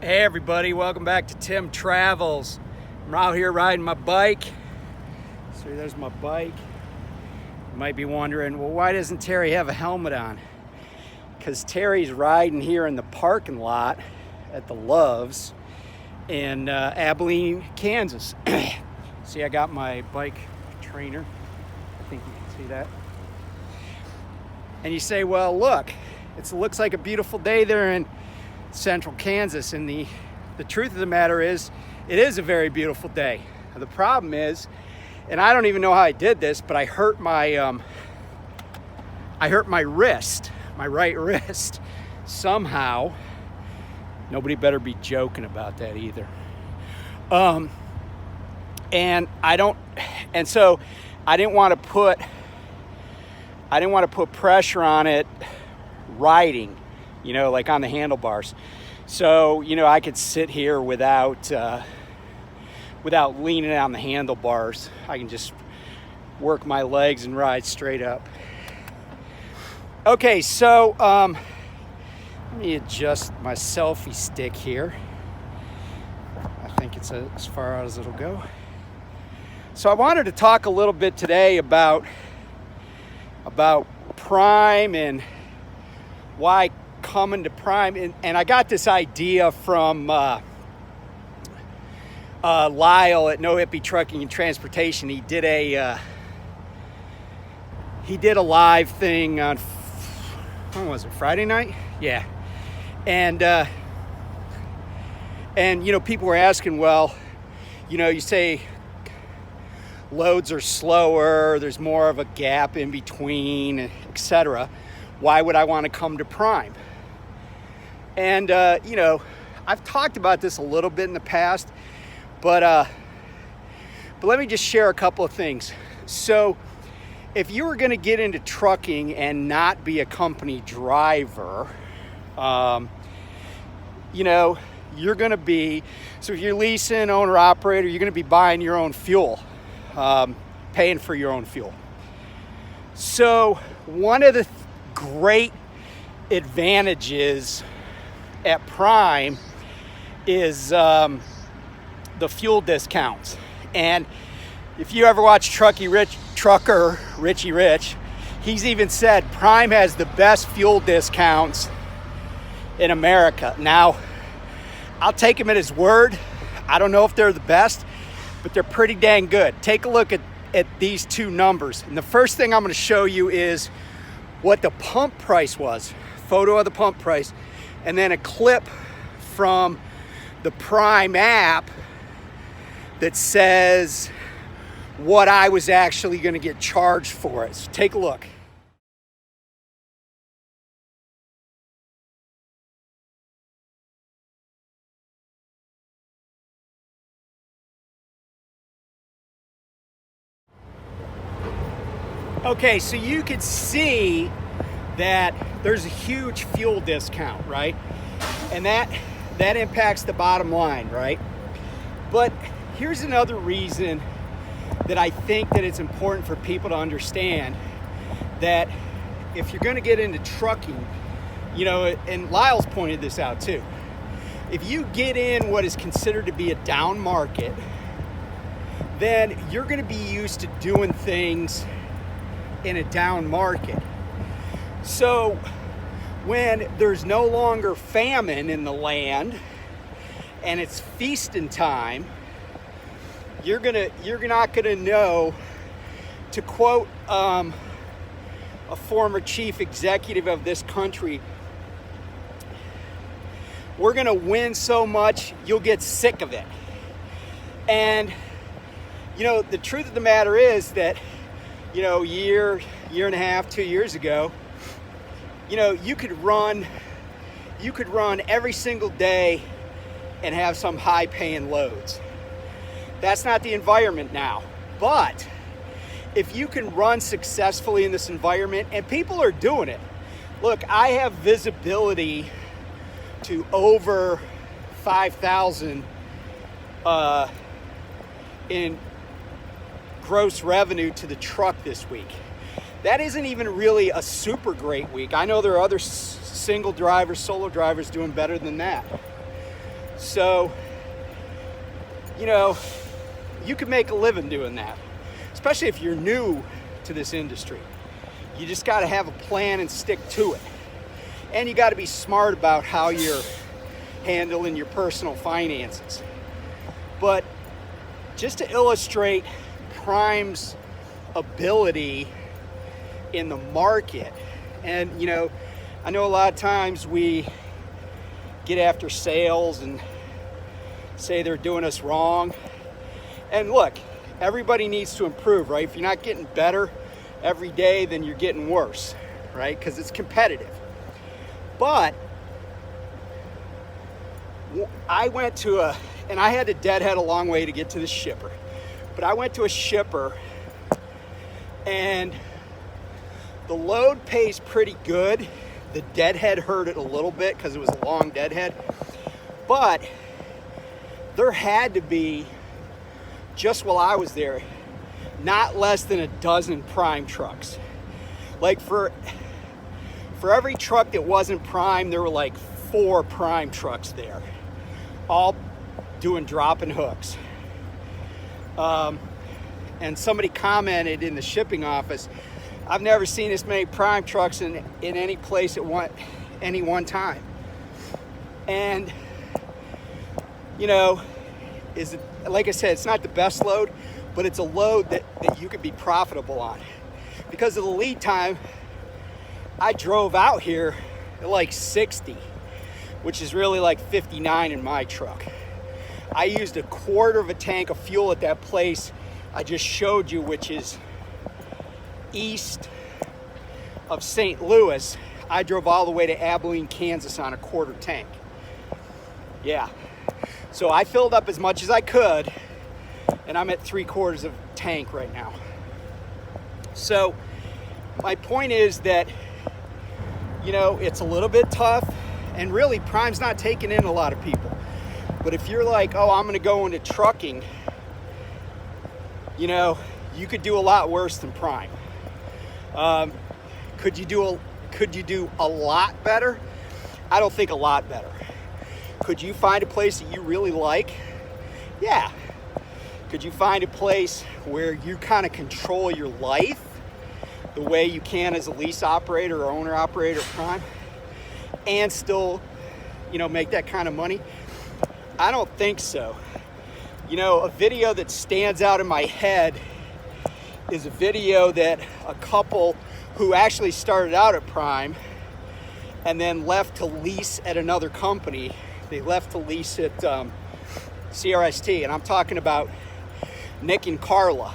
Hey everybody, welcome back to Tim Travels. I'm out here riding my bike. So there's my bike. You might be wondering, well, why doesn't Terry have a helmet on? Because Terry's riding here in the parking lot at the Loves in Abilene, Kansas. See, I got my bike trainer. I think you can see that. And you say, well, look, it looks like a beautiful day there in central Kansas, and the truth of the matter is it is a very beautiful day. The problem is, and I don't even know how I did this, but I hurt my wrist, my right wrist somehow. Nobody better be joking about that either. So I didn't want to put pressure on it riding, like on the handlebars. So, I could sit here without leaning on the handlebars. I can just work my legs and ride straight up. Okay, so let me adjust my selfie stick here. I think it's as far out as it'll go. So I wanted to talk a little bit today about Prime and why coming to Prime, and I got this idea from Lyle at No Hippie Trucking and Transportation. He did a live thing on, when was it, Friday night? Yeah. And people were asking, well, you say loads are slower, there's more of a gap in between, etc. Why would I want to come to Prime? And, I've talked about this a little bit in the past, but let me just share a couple of things. So if you were going to get into trucking and not be a company driver, you're going to be, so if you're leasing, owner, operator, you're going to be buying your own fuel, paying for your own fuel. So one of the great advantages at Prime is the fuel discounts. And if you ever watch Richie Rich, he's even said Prime has the best fuel discounts in America. Now, I'll take him at his word. I don't know if they're the best, but they're pretty dang good. Take a look at these two numbers. And the first thing I'm going to show you is what the pump price was. Photo of the pump price. And then a clip from the Prime app that says what I was actually going to get charged for it. So take a look. Okay, so you could see that there's a huge fuel discount, right? And that impacts the bottom line, right? But here's another reason that I think that it's important for people to understand that if you're going to get into trucking, and Lyle's pointed this out too, if you get in what is considered to be a down market, then you're going to be used to doing things in a down market. So when there's no longer famine in the land and it's feasting time, you're not gonna know, to quote a former chief executive of this country, we're gonna win so much you'll get sick of it. And the truth of the matter is that year and a half, 2 years ago, you could run every single day and have some high paying loads. That's not the environment now. But if you can run successfully in this environment, and people are doing it. Look, I have visibility to over 5,000 in gross revenue to the truck this week. That isn't even really a super great week. I know there are other single drivers, solo drivers doing better than that. So, you know, you can make a living doing that, especially if you're new to this industry. You just got to have a plan and stick to it. And you got to be smart about how you're handling your personal finances. But just to illustrate Prime's ability in the market, and you know, I know a lot of times we get after sales and say they're doing us wrong. And look, everybody needs to improve, right? If you're not getting better every day, then you're getting worse, right? Because it's competitive. But I went to and I had to deadhead a long way to get to the shipper, but I went to a shipper and the load pays pretty good. The deadhead hurt it a little bit because it was a long deadhead, but there had to be, just while I was there, not less than a dozen Prime trucks. Like for every truck that wasn't Prime, there were like 4 Prime trucks there, all doing dropping hooks. And somebody commented in the shipping office, I've never seen this many Prime trucks in any place at any one time. And you know, like I said, it's not the best load, but it's a load that you could be profitable on. Because of the lead time, I drove out here at like 60, which is really like 59 in my truck. I used a quarter of a tank of fuel at that place I just showed you, which is east of St. Louis. I drove all the way to Abilene, Kansas on a quarter tank. Yeah. So I filled up as much as I could, and I'm at 3/4 of tank right now. So my point is that, you know, it's a little bit tough, and really Prime's not taking in a lot of people. But if you're like, oh, I'm gonna go into trucking, you know, you could do a lot worse than Prime. Could you do a lot better? I don't think a lot better. Could you find a place that you really like? Yeah. Could you find a place where you kind of control your life the way you can as a lease operator or owner operator of Prime, and still, you know, make that kind of money? I don't think so. You know, a video that stands out in my head is a video that a couple who actually started out at Prime and then left to lease at another company. They left to lease at CRST, and I'm talking about Nick and Carla.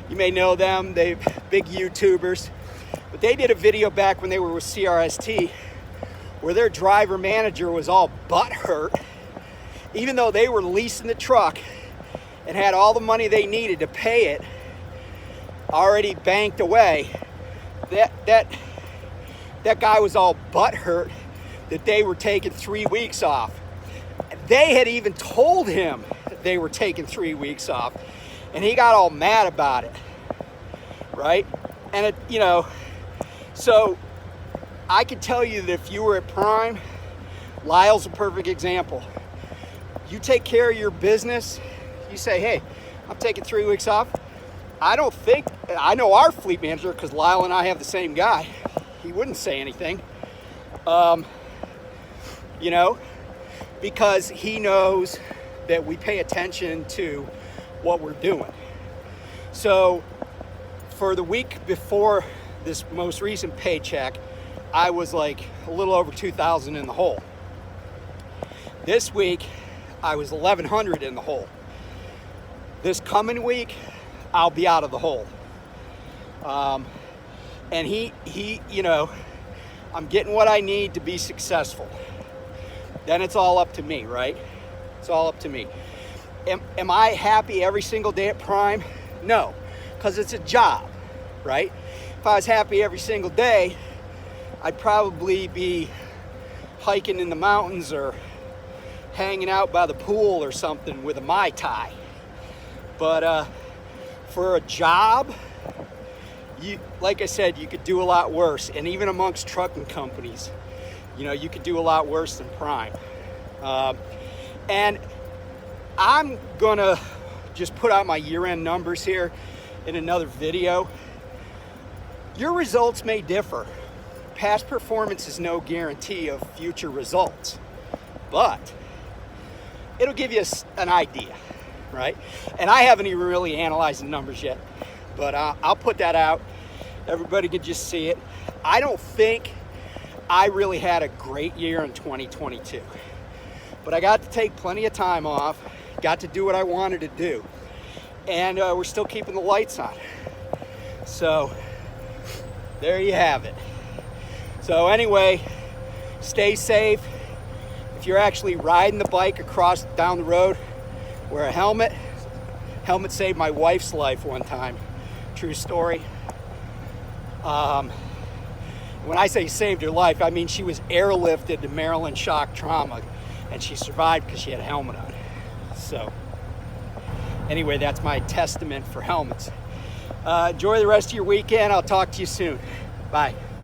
You may know them, they're big YouTubers, but they did a video back when they were with CRST where their driver manager was all butthurt, even though they were leasing the truck and had all the money they needed to pay it already banked away. That guy was all butthurt that they were taking 3 weeks off. They had even told him they were taking 3 weeks off, and he got all mad about it, right? And it, you know, so I can tell you that if you were at Prime, Lyle's a perfect example. You take care of your business, you say, hey, I'm taking 3 weeks off. I know our fleet manager, because Lyle and I have the same guy, he wouldn't say anything, you know, because he knows that we pay attention to what we're doing. So for the week before this most recent paycheck, I was like a little over 2,000 in the hole. This week, I was 1,100 in the hole. This coming week, I'll be out of the hole. And he, you know, I'm getting what I need to be successful. Then it's all up to me, right? It's all up to me. Am I happy every single day at Prime? No, because it's a job, right? If I was happy every single day, I'd probably be hiking in the mountains or hanging out by the pool or something with a Mai Tai. But for a job, like I said, you could do a lot worse. And even amongst trucking companies, you know, you could do a lot worse than Prime. And I'm gonna just put out my year-end numbers here in another video. Your results may differ. Past performance is no guarantee of future results, but it'll give you an idea, right? And I haven't even really analyzed the numbers yet, but I'll put that out. Everybody can just see it. I don't think I really had a great year in 2022, but I got to take plenty of time off, got to do what I wanted to do, and we're still keeping the lights on. So there you have it. So anyway, stay safe. If you're actually riding the bike across down the road, wear a helmet. Helmet saved my wife's life one time. True story. When I say saved her life, I mean she was airlifted to Maryland shock trauma, and she survived because she had a helmet on. So anyway, that's my testament for helmets. Enjoy the rest of your weekend. I'll talk to you soon. Bye.